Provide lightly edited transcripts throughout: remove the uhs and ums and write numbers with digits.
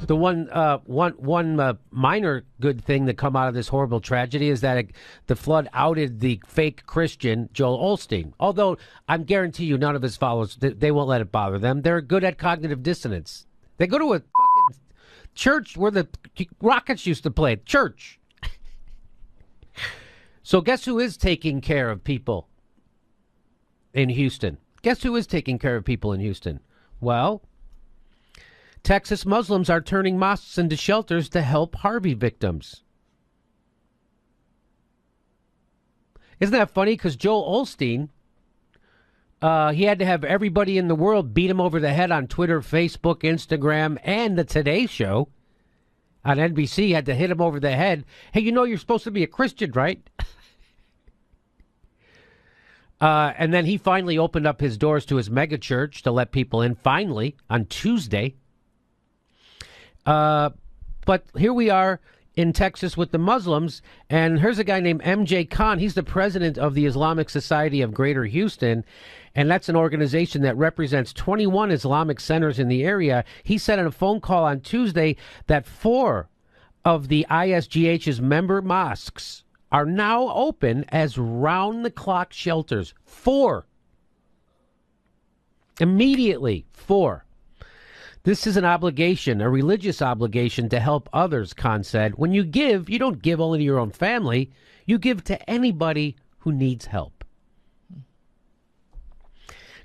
The one minor good thing that come out of this horrible tragedy is that the flood outed the fake Christian Joel Osteen. Although I guarantee you, none of his followers they won't let it bother them. They're good at cognitive dissonance. They go to a fucking church where the Rockets used to play. Church. So guess who is taking care of people in Houston? Guess who is taking care of people in Houston? Well, Texas Muslims are turning mosques into shelters to help Harvey victims. Isn't that funny? Because Joel Osteen, he had to have everybody in the world beat him over the head on Twitter, Facebook, Instagram, and the Today Show on NBC had to hit him over the head. Hey, you know you're supposed to be a Christian, right? And then he finally opened up his doors to his mega church to let people in, finally, on Tuesday. But here we are in Texas with the Muslims, and here's a guy named MJ Khan. He's the president of the Islamic Society of Greater Houston, and that's an organization that represents 21 Islamic centers in the area. He said in a phone call on Tuesday that 4 of the ISGH's member mosques are now open as round-the-clock shelters. 4. Immediately, 4. This is an obligation, a religious obligation to help others, Khan said. When you give, you don't give only to your own family. You give to anybody who needs help.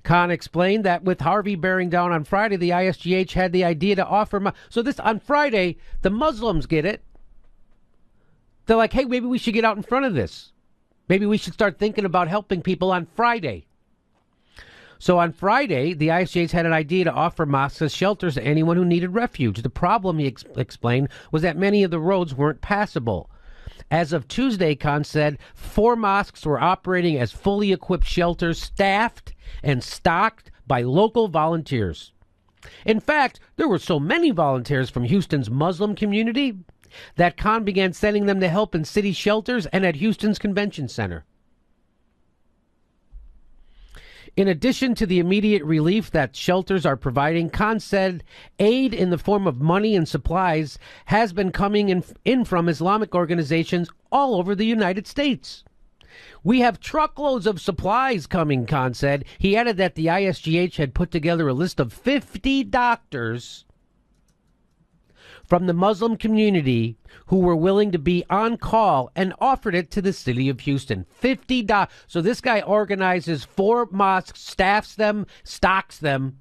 Khan explained that with Harvey bearing down on Friday, the ISGH had the idea to offer... So this, on Friday, the Muslims get it. They're like, hey, maybe we should get out in front of this. Maybe we should start thinking about helping people on Friday. So on Friday, the ISGH had an idea to offer mosques as shelters to anyone who needed refuge. The problem, he explained, was that many of the roads weren't passable. As of Tuesday, Khan said, 4 mosques were operating as fully equipped shelters, staffed and stocked by local volunteers. In fact, there were so many volunteers from Houston's Muslim community that Khan began sending them to help in city shelters and at Houston's Convention Center. In addition to the immediate relief that shelters are providing, Khan said aid in the form of money and supplies has been coming in from Islamic organizations all over the United States. We have truckloads of supplies coming, Khan said. He added that the ISGH had put together a list of 50 doctors from the Muslim community who were willing to be on call and offered it to the city of Houston. 50 doctors. So this guy organizes 4 mosques, staffs them, stocks them,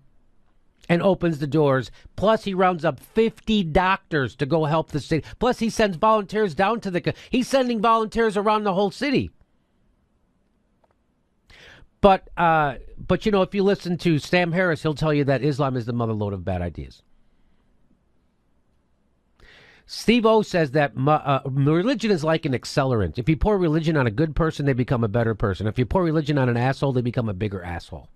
and opens the doors. Plus, he rounds up 50 doctors to go help the city. Plus, he sends volunteers down to the... He's sending volunteers around the whole city. But you know, if you listen to Sam Harris, he'll tell you that Islam is the motherlode of bad ideas. Steve O says that religion is like an accelerant. If you pour religion on a good person, they become a better person. If you pour religion on an asshole, they become a bigger asshole.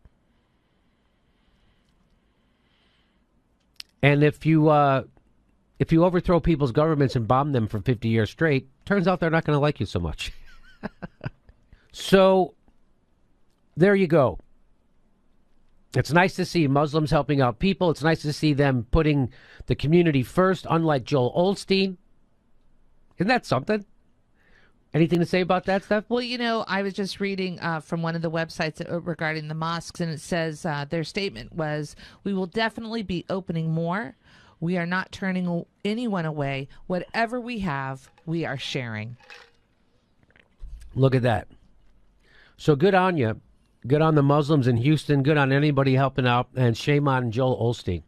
And if you overthrow people's governments and bomb them for 50 years straight, turns out they're not going to like you so much. So there you go. It's nice to see Muslims helping out people. It's nice to see them putting the community first, unlike Joel Osteen. Isn't that something? Anything to say about that stuff? Well, you know, I was just reading from one of the websites regarding the mosques, and it says their statement was, we will definitely be opening more. We are not turning anyone away. Whatever we have, we are sharing. Look at that. So good on you. Good on the Muslims in Houston. Good on anybody helping out. And shame on Joel Osteen.